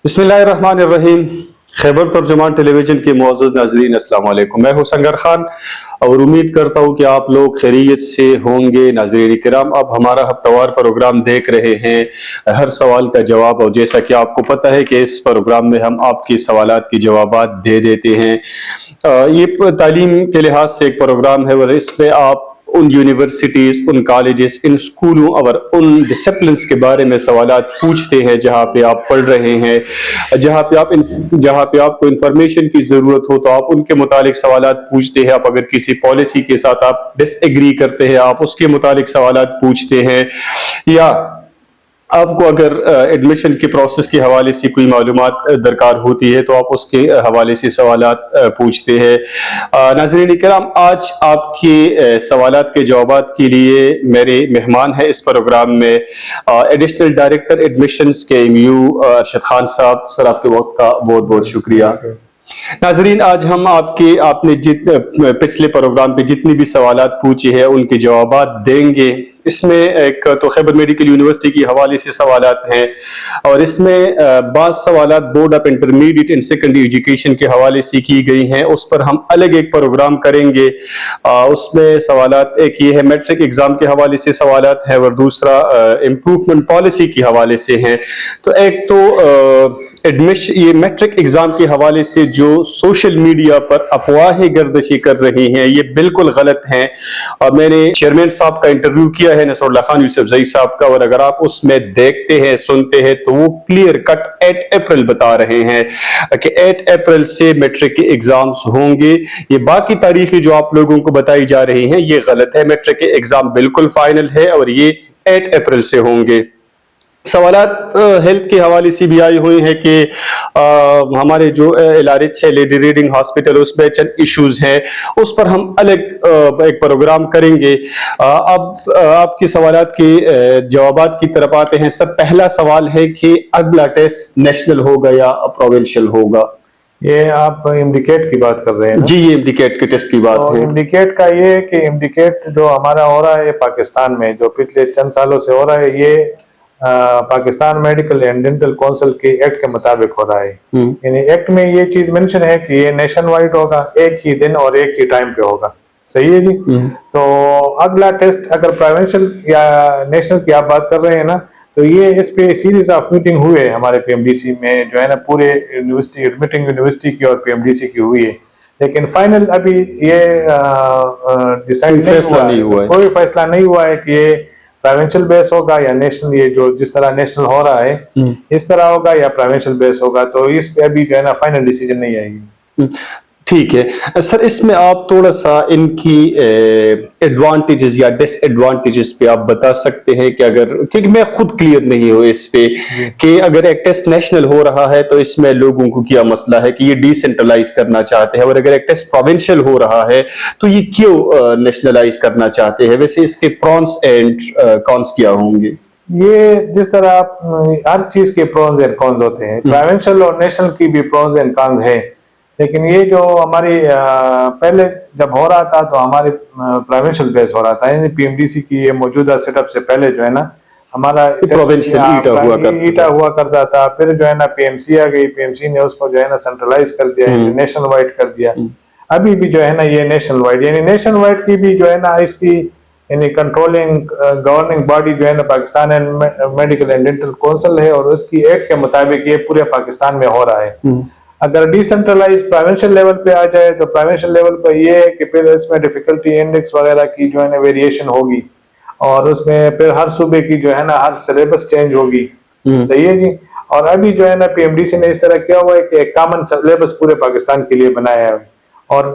बिस्मिल्लाहिर्रहमानिर्रहीम। खैबर तर्जुमान टेलीविज़न के मुअज़्ज़ज़ नाज़रीन, अस्सलाम वालेकुम। मैं हूँ संगर खान और उम्मीद करता हूँ कि आप लोग खैरियत से होंगे। नाज़रीन किराम, अब हमारा हफ्तावार प्रोग्राम देख रहे हैं, हर सवाल का जवाब। और जैसा कि आपको पता है कि इस प्रोग्राम में हम आपके सवालात के जवाबात दे देते हैं। ये तालीम के लिहाज से एक प्रोग्राम है और इस पे आप उन यूनिवर्सिटीज़, उन कॉलेजेस, इन स्कूलों और उन डिसिप्लिन्स के बारे में सवालात पूछते हैं जहाँ पे आप पढ़ रहे हैं, जहाँ पे आपको इंफॉर्मेशन की ज़रूरत हो तो आप उनके मुतालिक सवालात पूछते हैं। आप अगर किसी पॉलिसी के साथ आप डिसएग्री करते हैं, आप उसके मुतालिक सवालात पूछते हैं, या आपको अगर एडमिशन के प्रोसेस के हवाले से कोई मालूमात दरकार होती है तो आप उसके हवाले से सवालात पूछते हैं। नाज़रीन करम, आज आपके सवालात के जवाबात के लिए मेरे मेहमान हैं इस प्रोग्राम में additional director admissions KMU Arshad Khan साहब। सर, आपके वक्त का बहुत बहुत शुक्रिया। नाजरीन, आज हम आपने पिछले प्रोग्राम पे जितनी भी सवालात पूछे हैं उनके जवाबात देंगे। इसमें एक तो खैबर मेडिकल यूनिवर्सिटी के हवाले से सवालात हैं और इसमें बाज़ सवालात board of intermediate and secondary education के हवाले से की गई हैं। उस पर हम अलग एक प्रोग्राम करेंगे। उसमें सवालात, एक ये है मैट्रिक एग्ज़ाम के हवाले से सवालात है और दूसरा इम्प्रूवमेंट पॉलिसी के हवाले से हैं। तो एक तो ये मैट्रिक एग्जाम के हवाले से जो सोशल मीडिया पर अफवाहें गर्दिशी कर रही हैं, ये बिल्कुल गलत हैं। और मैंने चेयरमैन साहब का इंटरव्यू किया है, नसरुल्लाह खान यूसुफजई साहब का, और अगर आप उसमें देखते हैं, सुनते हैं, तो वो क्लियर कट 8 अप्रैल बता रहे हैं कि 8 अप्रैल से मैट्रिक के एग्जाम्स होंगे। ये बाकी तारीखें जो आप लोगों को बताई जा रही हैं ये गलत है। मैट्रिक के एग्जाम बिल्कुल फाइनल है और ये 8 अप्रैल से होंगे। सवालात हेल्थ के हवाले से भी आए हुए हैं कि हमारे जो LRH है, लेडी रीडिंग हॉस्पिटल, उसमें चंद इश्यूज हैं, उस पर हम अलग एक प्रोग्राम करेंगे। अब आपके सवालात के जवाबात की तरफ आते हैं। सर, पहला सवाल है कि अगला टेस्ट नेशनल होगा या प्रोविंशियल होगा? ये आप इम्डिकेट की बात कर रहे हैं ना? जी, ये इम्डिकेट के टेस्ट की बात तो है। इम्डिकेट का ये है कि इम्डिकेट जो हमारा हो रहा है पाकिस्तान में, जो पिछले चंद सालों से हो रहा है, ये Pakistan medical and dental council के एक्ट के मुताबिक हो रहा है। यानी एक्ट में ये चीज मेंशन है कि ये नेशन वाइड होगा, एक ही दिन और एक ही टाइम पे होगा। सही है जी। तो अगला टेस्ट अगर प्रोविंशियल या नेशनल की आप बात कर रहे हैं ना, तो ये इस पे सीरीज ऑफ मीटिंग हुए हमारे PMDC में, जो है ना, पूरे यूनिवर्सिटी एडमिटिंग यूनिवर्सिटी की और PMDC की हुई है। लेकिन फाइनल अभी ये डिसाइड नहीं हुआ है, कोई फैसला नहीं हुआ है कि ये प्रोविंशियल बेस होगा या नेशनल, ये जो जिस तरह नेशनल हो रहा है इस तरह होगा या प्रोविंशियल बेस होगा। तो इस पे अभी जो है ना फाइनल डिसीजन नहीं आएगी। ठीक है सर, इसमें आप थोड़ा सा इनकी एडवांटेजेस या डिसएडवांटेजेस पे आप बता सकते हैं कि अगर, क्योंकि मैं खुद क्लियर नहीं हूँ इस पे कि अगर एक टेस्ट नेशनल हो रहा है तो इसमें लोगों को क्या मसला है कि ये डिसेंट्रलाइज करना चाहते हैं, और अगर एक टेस्ट प्रोविंशियल हो रहा है तो ये क्यों नेशनलाइज करना चाहते हैं? वैसे इसके प्रॉन्स एंड कॉन्स क्या होंगे? ये जिस तरह आप हर चीज के प्रॉन्स एंड कॉन्स होते हैं, प्रोविंशियल और नेशनल की भी प्रॉन्स एंड कॉन्स है। लेकिन ये जो हमारी पहले जब हो रहा था तो हमारे प्रोविंशियल बेस हो रहा था, यानी PMDC की ये मौजूदा सेटअप से पहले जो है ना हमारा प्रोविंशियल ईटा हुआ करता था। फिर जो है ना PMC आ गई, PMC ने उसको जो है ना सेंट्रलाइज कर दिया, नेशनल वाइड कर दिया। अभी भी जो है ना ये नेशनल वाइड, यानी नेशनल वाइड की भी जो है ना इसकी यानी कंट्रोलिंग गवर्निंग बॉडी जो है ना Pakistan medical and dental council है, और उसकी एक्ट के मुताबिक ये पूरे पाकिस्तान में हो रहा है। अगर डिसेंट्रलाइज प्रोविंशियल लेवल पे आ जाए तो प्रोविंशियल लेवल पे ये है कि फिर इसमें डिफिकल्टी इंडेक्स वगैरह की जो है ना वेरिएशन होगी, और उसमें फिर हर सूबे की जो है ना हर सिलेबस चेंज होगी। सही है जी। और अभी जो है ना PMDC ने इस तरह किया हुआ है कि एक कॉमन सिलेबस पूरे पाकिस्तान के लिए बनाया है, और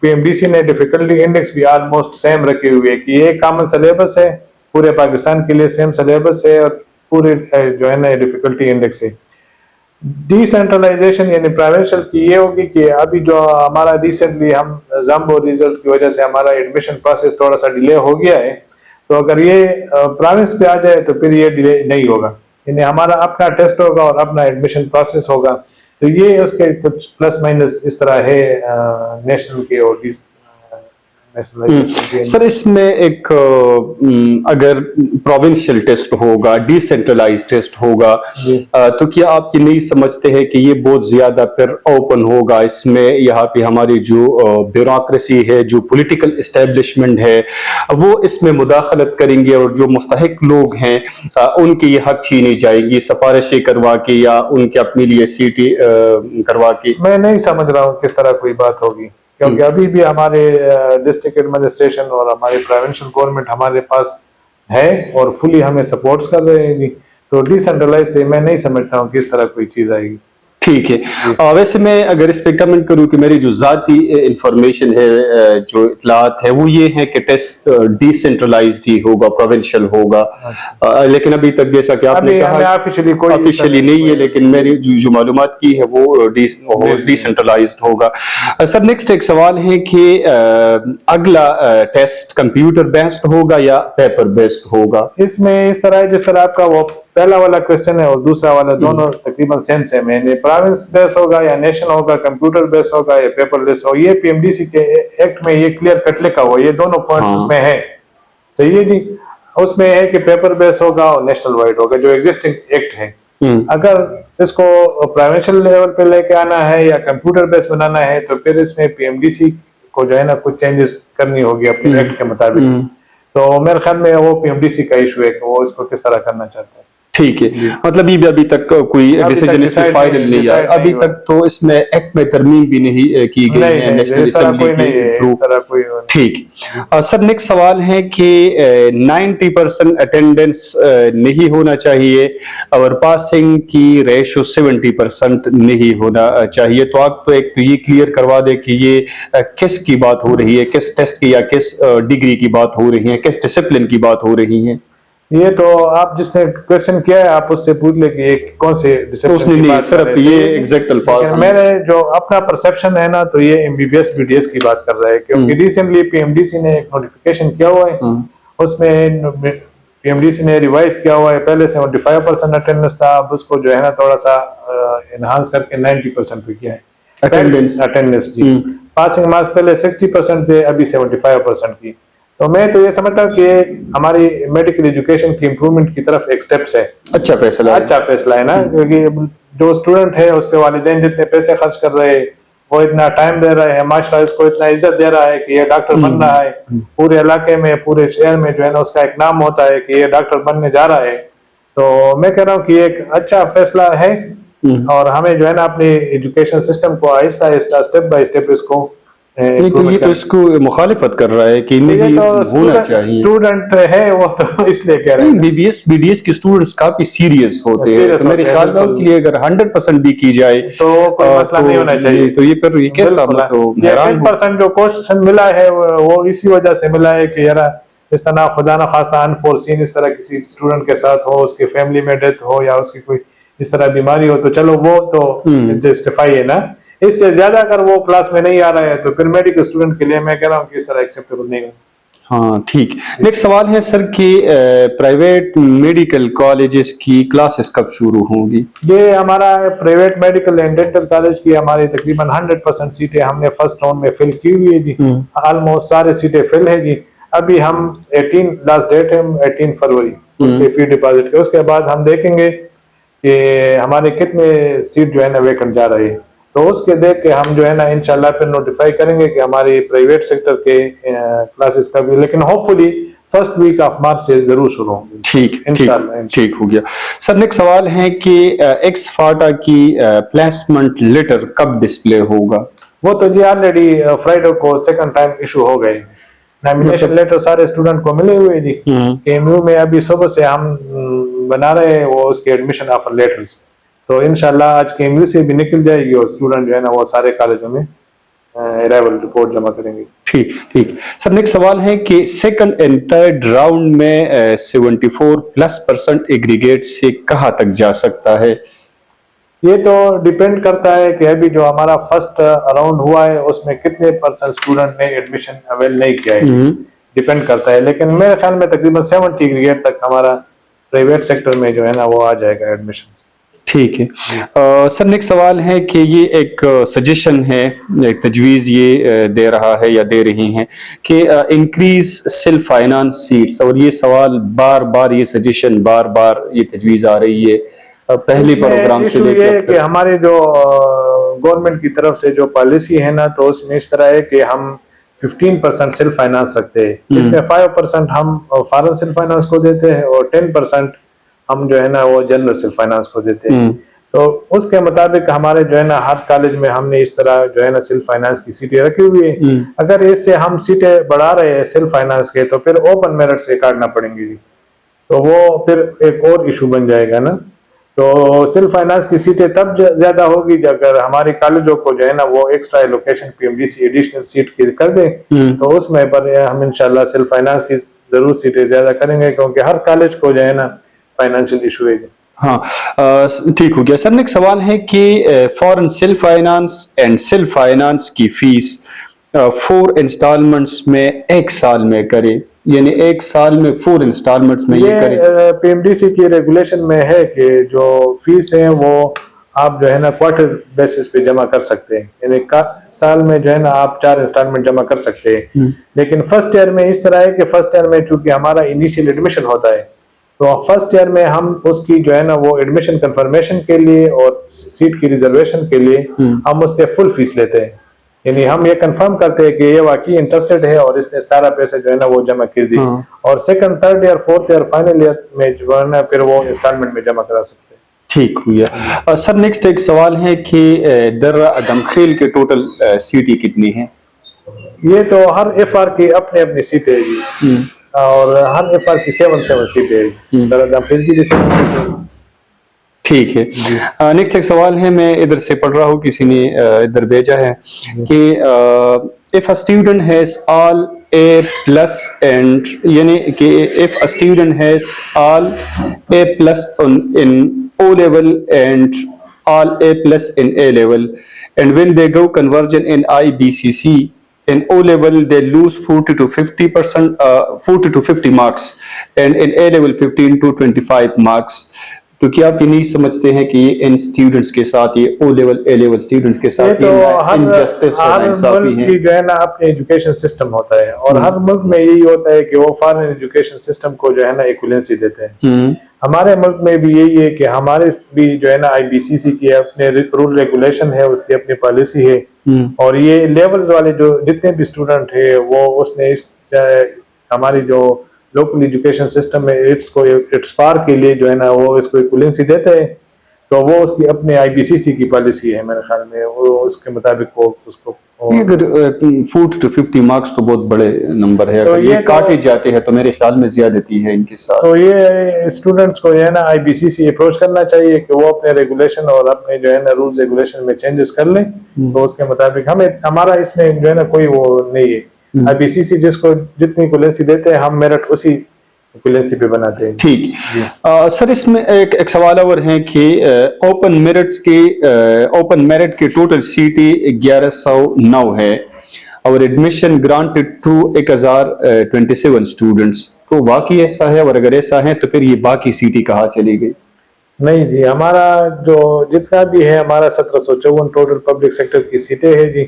PMDC ने डिफिकल्टी इंडेक्स भी ऑलमोस्ट सेम रखे हुए है कि ये कॉमन सिलेबस है पूरे पाकिस्तान के लिए, सेम सिलेबस है, और पूरे जो है ना डिफिकल्टी इंडेक्स है। डिसेंट्रलाइजेशन यानी प्रोविंशियल की ये होगी कि अभी जो हमारा रिसेंटली हम जम्बो रिजल्ट की वजह से हमारा एडमिशन प्रोसेस थोड़ा सा डिले हो गया है, तो अगर ये प्रोविंस पे आ जाए तो फिर ये डिले नहीं होगा, यानी हमारा अपना टेस्ट होगा और अपना एडमिशन प्रोसेस होगा। तो ये उसके कुछ प्लस माइनस इस तरह है नेशनल के और नेशनलाइजेशन सर इसमें एक अगर प्रोविंशियल टेस्ट होगा, डिसेंट्रलाइज टेस्ट होगा, जी। तो क्या आप ये नहीं समझते हैं कि ये बहुत ज्यादा फिर ओपन होगा? इसमें यहाँ पे हमारी जो ब्यूरोक्रेसी है, जो पॉलिटिकल एस्टेब्लिशमेंट है, वो इसमें मुदाखलत करेंगे और जो मुस्तहिक लोग हैं उनके ये हक छीनी जाएंगी सिफारिशें करवा के या उनके अपने लिए सीटें करवा के। मैं नहीं समझ रहा हूँ किस तरह कोई बात होगी, क्योंकि अभी भी हमारे डिस्ट्रिक्ट एडमिनिस्ट्रेशन और हमारी प्रोविंशियल गवर्नमेंट हमारे पास है और फुली हमें सपोर्ट्स कर रहे हैं जी। तो डिसेंट्रलाइज से मैं नहीं समझता हूँ किस तरह कोई चीज आएगी। ठीक है। वैसे मैं अगर इस पे कमेंट करूं कि मेरी जो जाती इंफॉर्मेशन है, जो इतलात है, वो ये है कि टेस्ट डिसेंट्रलाइज ही होगा, प्रोविंशियल होगा। लेकिन अभी तक जैसा कि आपने कहा ऑफिशियली नहीं है, लेकिन मेरी जो मालूमात की है वो डिसेंट्रलाइज्ड होगा। सर नेक्स्ट एक सवाल है कि अगला टेस्ट कंप्यूटर बेस्ड होगा या पेपर बेस्ड होगा? इसमें इस तरह है जिस तरह आपका वो पहला वाला क्वेश्चन है और दूसरा वाला दोनों तकरीबन सेम सेम है। प्रोविंस बेस होगा या नेशन होगा, कंप्यूटर बेस होगा या पेपर बेस होगा, ये पीएमडीसी के एक्ट में ये क्लियर कट लिखा हुआ, ये दोनों पॉइंट्स उसमें है। सही है जी। उसमें है कि पेपर बेस होगा और नेशनल वाइड होगा, जो एग्जिस्टिंग एक्ट है। अगर इसको प्रोविंशियल लेवल पे लेके आना है या कंप्यूटर बेस बनाना है तो फिर इसमें पीएमडीसी को जो है ना कुछ चेंजेस करनी होगी अपने एक्ट के मुताबिक। तो मेरे ख्याल में वो पीएमडीसी का इशू है कि वो इसको किस तरह करना चाहता है। ठीक है। मतलब ये भी अभी तक कोई डिसीजन इसमें फाइनल नहीं आया, अभी तक तो इसमें एक्ट में तरमीम भी नहीं की गई है नेशनल असेंबली के थ्रू। ठीक। सर नेक्स्ट सवाल है कि 90% अटेंडेंस नहीं होना चाहिए और पासिंग की रेशो 70% नहीं होना चाहिए। तो आप तो एक तो ये क्लियर करवा दे कि ये किस की बात हो रही है, किस टेस्ट की या किस डिग्री की बात हो रही है, किस डिसिप्लिन की बात हो रही है? ये तो आप जिसने क्वेश्चन किया है आप उससे पूछ ले कि ये कौन से डिसिप्लिन की बात कर रहे हैं। ये एग्जैक्ट अल्फाज मेरे जो अपना परसेप्शन है ना, तो ये एमबीबीएस बीडीएस की बात कर रहा है, क्योंकि रिसेंटली पीएमडीसी ने एक नोटिफिकेशन किया हुआ है, उसमें पीएमडीसी ने रिवाइज किया हुआ है। पहले 75% अटेंडेंस था, अब उसको जो है ना थोड़ा सा एनहांस करके 90% पे किया है अटेंडेंस जी। पासिंग मार्क्स पहले 60% थे, अभी 75% की। तो मैं तो ये समझता हूँ कि हमारी मेडिकल एजुकेशन की इम्प्रूवमेंट की तरफ एक स्टेप्स है। अच्छा फैसला है ना, क्योंकि जो स्टूडेंट है उसके वालिदैन जितने पैसे खर्च कर रहे हैं, वो इतना टाइम दे रहे हैं, माशाल्लाह इसको इतना इज्जत दे रहा है कि ये डॉक्टर बन रहा है, पूरे इलाके में पूरे शहर में जो है ना उसका एक नाम होता है कि ये डॉक्टर बनने जा रहा है। तो मैं कह रहा हूँ कि एक अच्छा फैसला है और हमें जो है ना अपने एजुकेशन सिस्टम को Aahista Aahista step by step इसको ये तो इसको मुखालिफत कर रहा है कि नहीं तो होना चाहिए। स्टूडेंट है वो तो इसलिए कह रहे हैं। बीडीएस के स्टूडेंट्स काफी सीरियस होते हैं, तो मेरे ख्याल में उनके लिए अगर 100% भी की जाए तो कोई मसला नहीं होना चाहिए। तो ये फिर ये कैसा मतलब 10% जो क्वेश्चन मिला है वो इसी वजह से मिला है कि यार इस तरह खुदा ना खास्ता अनफोर्सीन इस तरह किसी स्टूडेंट के साथ हो, उसकी फैमिली में डेथ हो या उसकी कोई इस तरह बीमारी हो, तो चलो वो तो जस्टिफाई है ना। इससे ज्यादा अगर वो क्लास में नहीं आ रहा है तो फिर मेडिकल स्टूडेंट के लिए मैं कह रहा हूँ कि इस तरह एक्सेप्टेबल नहीं है। हाँ ठीक। नेक्स्ट सवाल है सर कि प्राइवेट मेडिकल कॉलेजेस की क्लासेस कब शुरू होंगी? ये हमारा private medical and dental college की हमारी तकरीबन 100% सीटें हमने फर्स्ट राउंड में फिल की हुई है जी। ऑलमोस्ट सारे सीटें फिल है जी। अभी हम 18 लास्ट डेट है 18 फरवरी उसके फी डिपॉजिट के, उसके बाद हम देखेंगे कि हमारे कितने सीट जो है ना वैकेंट जा रही है, तो उसके देख के हम जो है ना इंशाल्लाह फिर नोटिफाई करेंगे कि हमारी प्राइवेट सेक्टर के क्लासेस का भी, लेकिन hopefully first week of March से जरूर शुरू होंगे। ठीक हो गया। सर नेक्स्ट सवाल है कि एक्स फाटा की प्लेसमेंट लेटर कब डिस्प्ले होगा? वो तो जी ऑलरेडी फ्राइडे को सेकंड टाइम इशू हो गए। नॉमिनेशन लेटर सारे स्टूडेंट को मिले हुए जी। केएमयू में अभी सुबह से हम बना रहे हैं वो उसके एडमिशन ऑफर लेटर्स, तो इंशाल्लाह आज केएमयू से भी निकल जाएगी और स्टूडेंट जो है ना वो सारे कॉलेजों में अराइवल रिपोर्ट जमा करेंगे। ठीक। सर नेक्स्ट सवाल है कि सेकंड एंड थर्ड राउंड में 74+% एग्रीगेट से कहां तक जा सकता है? ये तो डिपेंड करता है कि अभी जो हमारा फर्स्ट राउंड हुआ है उसमें कितने % स्टूडेंट ने एडमिशन अवेल नहीं किया है, डिपेंड करता है। लेकिन मेरे ख्याल में तकरीबन 70 एग्रीगेट तक हमारा प्राइवेट सेक्टर में जो है ना वो आ जाएगा एडमिशन। ٹھیک ہے سر، نیکسٹ سوال ہے کہ یہ ایک سجیشن ہے، ایک تجویز یہ دے رہا ہے یا دے رہی ہیں کہ انکریز سیلف فائنانس سیٹس، اور یہ سوال بار بار، یہ سجیشن بار بار یہ تجویز آ رہی ہے پہلی پروگرام سے لے کے اب کہ تک۔ ہمارے جو گورنمنٹ کی طرف سے جو پالیسی ہے نا، تو اس میں اس طرح ہے کہ ہم 15% سیلف فائنانس رکھتے ہیں، اس میں 5% ہم فارن سیلف فائنانس کو دیتے ہیں اور 10% ہم جو ہے نا وہ جنرل سیلف فائنانس کو دیتے ہیں۔ تو اس کے مطابق ہمارے جو ہے نا ہر کالج میں ہم نے اس طرح جو ہے نا سیلف فائنانس کی سیٹیں رکھی ہوئی ہیں۔ اگر اس سے ہم سیٹیں بڑھا رہے ہیں سیلف فائنانس کے، تو پھر اوپن میرٹ سے کاٹنا پڑیں گی جی، تو وہ پھر ایک اور ایشو بن جائے گا نا۔ تو سیلف فائنانس کی سیٹیں تب زیادہ ہوگی جب اگر ہمارے کالجوں کو جو ہے نا وہ extra allocation PMDC additional seat کی کر دیں، تو اس میں پر ہم انشاءاللہ سیلف فائنانس کی ضرور سیٹیں زیادہ کریں گے، کیونکہ ہر کالج کو جو ہے نا فائنینشیل ایشو ہے۔ ہاں ٹھیک ہو گیا سر۔ نیکسٹ سوال ہے کہ foreign self finance and self finance کی فیس 4 انسٹالمنٹس میں ایک سال میں کرے، یعنی ایک سال میں 4 انسٹالمنٹس میں یہ کرے۔ PMDC کی ریگولیشن میں ہے کہ جو فیس ہے وہ آپ جو ہے نا کوارٹر بیسس پہ جمع کر سکتے ہیں، یعنی سال میں جو ہے نا آپ 4 انسٹالمنٹ جمع کر سکتے ہیں۔ لیکن فرسٹ ایئر میں اس طرح ہے کہ فرسٹ ایئر میں چونکہ ہمارا انیشیل ایڈمیشن ہوتا ہے، تو فرسٹ ایئر میں ہم اس کی جو ہے نا وہ ایڈمیشن کنفرمیشن کے لیے اور سیٹ کی ریزرویشن کے لیے ہم اس سے فل فیس لیتے ہیں، یعنی ہم یہ کنفرم کرتے ہیں کہ یہ واقعی انٹرسٹڈ ہے اور اس نے سارا پیسے جو ہے نا وہ جمع کر دی، اور second, third year, fourth year, final year میں جو ہے نا پھر وہ انسٹالمنٹ میں جمع کرا سکتے ہیں۔ ٹھیک ہویا سر۔ نیکسٹ ایک سوال ہے کہ درہ ادم خیل کے ٹوٹل سیٹیں کتنی ہیں؟ یہ تو ہر FR کی اپنی اپنی سیٹیں ہیں اور ہر FR کی 7 سیٹیں ہیں، درہ ادم خیل کی بھی 7 سیٹیں ہیں۔ ٹھیک ہے۔ نیکسٹ ایک سوال ہے، میں ادھر سے پڑھ رہا ہوں، کسی نے ادھر بھیجا ہے کہ if a student has all A+ and یعنی کہ if a student has all A+ in O level and all A+ in A level, and when they go conversion in IBCC in O level they lose 40 to 50%, 40 to 50 marks, and in A level 15 to 25 marks. تو کیا آپ یہ نہیں سمجھتے ہیں کہ یہ ان students کے ساتھ، یہ او لیول اے لیول اسٹوڈنٹس کے ساتھ انجسٹس اور ناانصافی ہے؟ جو ہے نا اپنے ایجوکیشن سسٹم ہوتا ہے، اور ہر ملک میں یہی ہوتا ہے کہ وہ فارن ایجوکیشن سسٹم کو جو ہے نا ایکویلنسی دیتے ہیں۔ ہمارے ملک میں بھی یہی ہے کہ ہمارے بھی جو ہے نا IBCC کی اپنے رول ریگولیشن ہے، اس کی اپنی پالیسی ہے، اور یہ لیولز والے جو جتنے بھی اسٹوڈنٹ ہیں وہ اس نے ہماری جو لوکل ایجوکیشن سسٹم میں اٹس پار کے لیے جو ہے نا وہ اس کو ایکویلنسی دیتے ہیں، تو وہ اس کی اپنے IBCC کی پالیسی ہے، میرے خیال میں وہ اس کے مطابق وہ اس کو 40 to 50 مارکس تو بہت بڑے نمبر ہے، اگر یہ کاٹے جاتے ہیں تو میرے خیال میں زیادتی ہے ان کے ساتھ۔ تو یہ اسٹوڈنٹس کو جو ہے نا IBCC اپروچ کرنا چاہیے کہ وہ اپنے ریگولیشن اور اپنے جو ہے نا رولز ریگولیشن میں چینجز کر لیں، تو اس کے مطابق ہمارا اس میں جو ہے نا کوئی وہ نہیں ہے۔ IBCC جس کو جتنی ایکویلنسی دیتے ہیں ہم میرٹ اسی ایکویلنسی پہ بناتے ہیں۔ ٹھیک سر، اس میں ایک سوال اور ہے کہ اوپن میرٹ کے ٹوٹل سیٹیں 1109 ہے اور ایڈمیشن گرانٹڈ ٹو 1027 اسٹوڈنٹس، تو واقعی ایسا ہے؟ اور اگر ایسا ہے تو پھر یہ باقی سیٹیں کہاں چلی گئی؟ نہیں جی، ہمارا جو جتنا بھی ہے ہمارا 1754 ٹوٹل پبلک سیکٹر کی سیٹیں ہیں جی،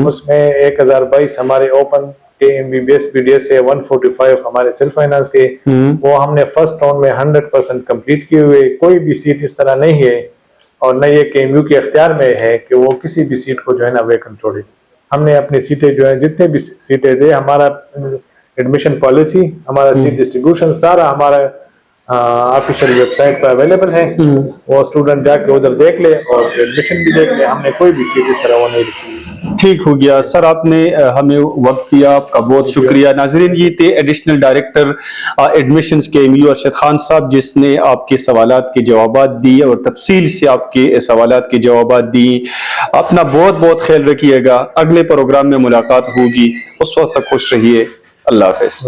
اس میں 1022 ہمارے اوپن کے MBBS BDS ہے، 145 ہمارے سیلف فائنانس کے، وہ ہم نے فرسٹ راؤنڈ میں 100% کمپلیٹ کیے ہوئے، کوئی بھی سیٹ اس طرح نہیں ہے، اور نہ یہ KMU کے اختیار میں ہے کہ وہ کسی بھی سیٹ کو جو ہے نا ویکنٹ چھوڑے۔ ہم نے اپنی سیٹیں جو ہیں جتنے بھی سیٹیں تھے، ہمارا ایڈمیشن پالیسی، ہمارا سیٹ ڈسٹریبیوشن سارا ہمارا آفیشیل ویب سائٹ پر اویلیبل ہے، وہ اسٹوڈنٹ جا کے ادھر دیکھ لے اور ایڈمیشن بھی دیکھ لے، ہم نے کوئی بھی سیٹ اس طرح وہ نہیں رکھی۔ ٹھیک ہو گیا سر، آپ نے ہمیں وقت دیا، آپ کا بہت شکریہ۔ ناظرین، یہ تھے ایڈیشنل ڈائریکٹر ایڈمیشنز کے MU ارشد خان صاحب، جس نے آپ کے سوالات کے جوابات دیے اور تفصیل سے آپ کے سوالات کے جوابات دیے۔ اپنا بہت بہت خیال رکھیے گا، اگلے پروگرام میں ملاقات ہوگی، اس وقت تک خوش رہیے، اللہ حافظ۔